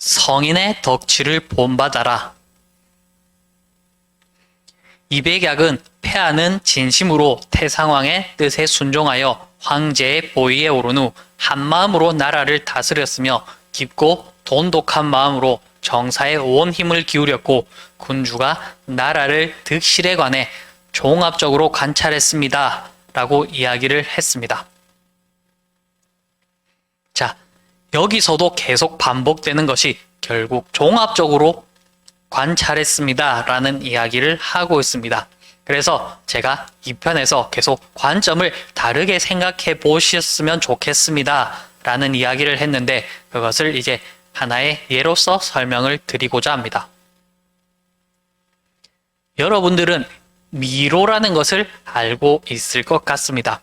성인의 덕치를 본받아라. 이백약은 폐하는 진심으로 태상왕의 뜻에 순종하여 황제의 보위에 오른 후 한마음으로 나라를 다스렸으며 깊고 돈독한 마음으로 정사에 온 힘을 기울였고 군주가 나라를 득실에 관해 종합적으로 관찰했습니다. 라고 이야기를 했습니다. 자, 여기서도 계속 반복되는 것이 결국 종합적으로 관찰했습니다. 라는 이야기를 하고 있습니다. 그래서 제가 2편에서 계속 관점을 다르게 생각해 보셨으면 좋겠습니다. 라는 이야기를 했는데 그것을 이제 하나의 예로서 설명을 드리고자 합니다. 여러분들은 미로라는 것을 알고 있을 것 같습니다.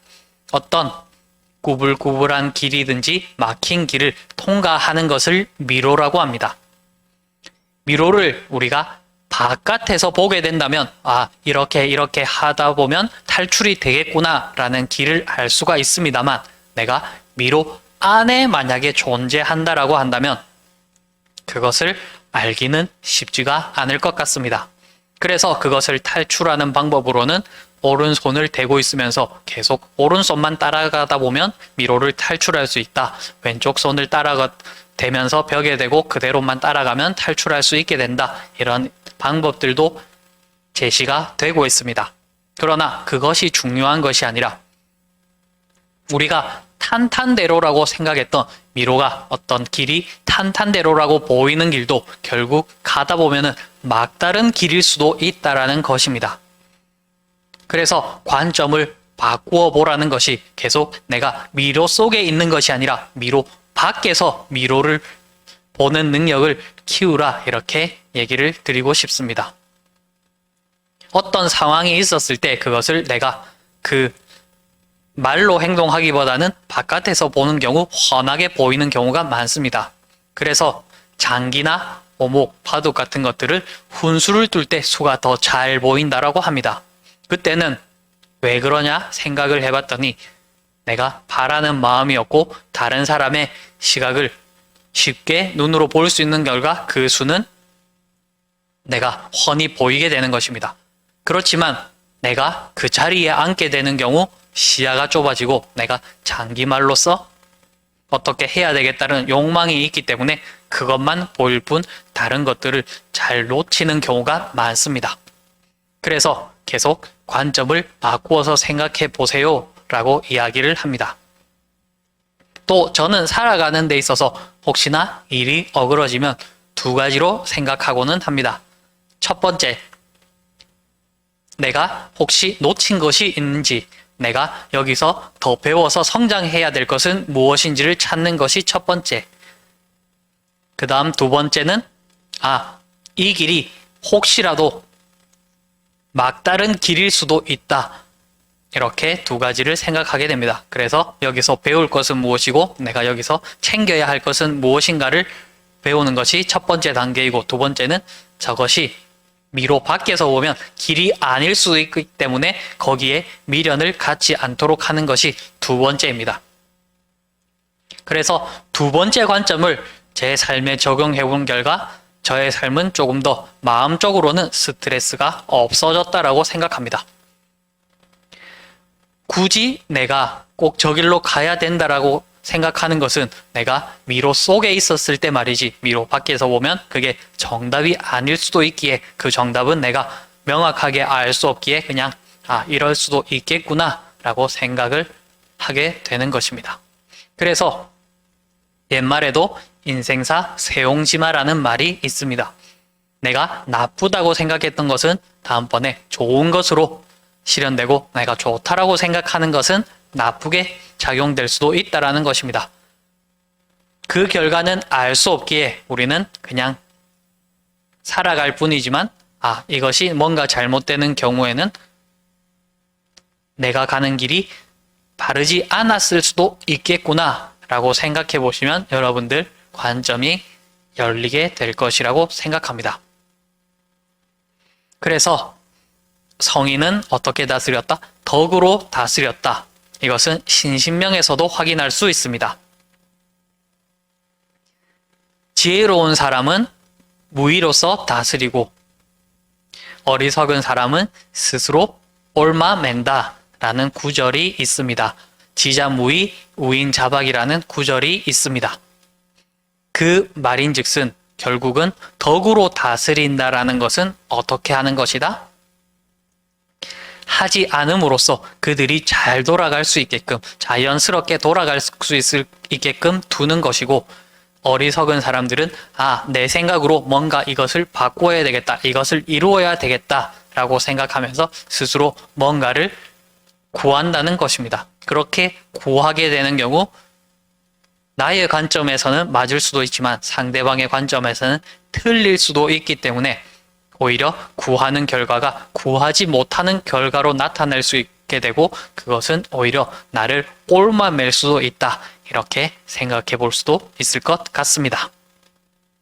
어떤 구불구불한 길이든지 막힌 길을 통과하는 것을 미로라고 합니다. 미로를 우리가 바깥에서 보게 된다면 이렇게 하다 보면 탈출이 되겠구나 라는 길을 알 수가 있습니다만 내가 미로 안에 만약에 존재한다라고 한다면 그것을 알기는 쉽지가 않을 것 같습니다. 그래서 그것을 탈출하는 방법으로는 오른손을 대고 있으면서 계속 오른손만 따라가다 보면 미로를 탈출할 수 있다. 왼쪽 손을 대면서 벽에 대고 그대로만 따라가면 탈출할 수 있게 된다. 이런 방법들도 제시가 되고 있습니다. 그러나 그것이 중요한 것이 아니라 우리가 탄탄대로라고 생각했던 미로가 어떤 길이 탄탄대로라고 보이는 길도 결국 가다 보면은 막다른 길일 수도 있다라는 것입니다. 그래서 관점을 바꾸어 보라는 것이 계속 내가 미로 속에 있는 것이 아니라 미로 밖에서 미로를 보는 능력을 키우라 이렇게 얘기를 드리고 싶습니다. 어떤 상황이 있었을 때 그것을 내가 그 말로 행동하기보다는 바깥에서 보는 경우 훤하게 보이는 경우가 많습니다. 그래서 장기나 오목, 바둑 같은 것들을 훈수를 둘 때 수가 더 잘 보인다라고 합니다. 그때는 왜 그러냐 생각을 해봤더니 내가 바라는 마음이었고 다른 사람의 시각을 쉽게 눈으로 볼 수 있는 결과 그 수는 내가 훤히 보이게 되는 것입니다. 그렇지만 내가 그 자리에 앉게 되는 경우 시야가 좁아지고 내가 장기말로서 어떻게 해야 되겠다는 욕망이 있기 때문에 그것만 보일 뿐 다른 것들을 잘 놓치는 경우가 많습니다. 그래서 계속 관점을 바꾸어서 생각해 보세요 라고 이야기를 합니다. 또 저는 살아가는 데 있어서 혹시나 일이 어그러지면 두 가지로 생각하고는 합니다. 첫 번째, 내가 혹시 놓친 것이 있는지, 내가 여기서 더 배워서 성장해야 될 것은 무엇인지를 찾는 것이 첫 번째. 그 다음 두 번째는 이 길이 혹시라도 막다른 길일 수도 있다. 이렇게 두 가지를 생각하게 됩니다. 그래서 여기서 배울 것은 무엇이고 내가 여기서 챙겨야 할 것은 무엇인가를 배우는 것이 첫 번째 단계이고 두 번째는 저것이 미로 밖에서 보면 길이 아닐 수 있기 때문에 거기에 미련을 갖지 않도록 하는 것이 두 번째입니다. 그래서 두 번째 관점을 제 삶에 적용해 본 결과 저의 삶은 조금 더 마음적으로는 스트레스가 없어졌다라고 생각합니다. 굳이 내가 꼭 저 길로 가야 된다라고 생각하는 것은 내가 미로 속에 있었을 때 말이지 미로 밖에서 보면 그게 정답이 아닐 수도 있기에 그 정답은 내가 명확하게 알 수 없기에 그냥 이럴 수도 있겠구나 라고 생각을 하게 되는 것입니다. 그래서 옛말에도 인생사 세옹지마라는 말이 있습니다. 내가 나쁘다고 생각했던 것은 다음번에 좋은 것으로 실현되고 내가 좋다라고 생각하는 것은 나쁘게 작용될 수도 있다라는 것입니다. 그 결과는 알 수 없기에 우리는 그냥 살아갈 뿐이지만 이것이 뭔가 잘못되는 경우에는 내가 가는 길이 바르지 않았을 수도 있겠구나 라고 생각해 보시면 여러분들 관점이 열리게 될 것이라고 생각합니다. 그래서 성인은 어떻게 다스렸다? 덕으로 다스렸다. 이것은 신신명에서도 확인할 수 있습니다. 지혜로운 사람은 무의로서 다스리고 어리석은 사람은 스스로 옳마맨다 라는 구절이 있습니다. 지자무의 우인자박이라는 구절이 있습니다. 그 말인즉슨 결국은 덕으로 다스린다라는 것은 어떻게 하는 것이다? 하지 않음으로써 그들이 잘 돌아갈 수 있게끔 자연스럽게 돌아갈 수 있게끔 두는 것이고 어리석은 사람들은 내 생각으로 뭔가 이것을 바꿔야 되겠다, 이것을 이루어야 되겠다 라고 생각하면서 스스로 뭔가를 구한다는 것입니다. 그렇게 구하게 되는 경우 나의 관점에서는 맞을 수도 있지만 상대방의 관점에서는 틀릴 수도 있기 때문에 오히려 구하는 결과가 구하지 못하는 결과로 나타날 수 있게 되고 그것은 오히려 나를 꼴마맬 수도 있다. 이렇게 생각해 볼 수도 있을 것 같습니다.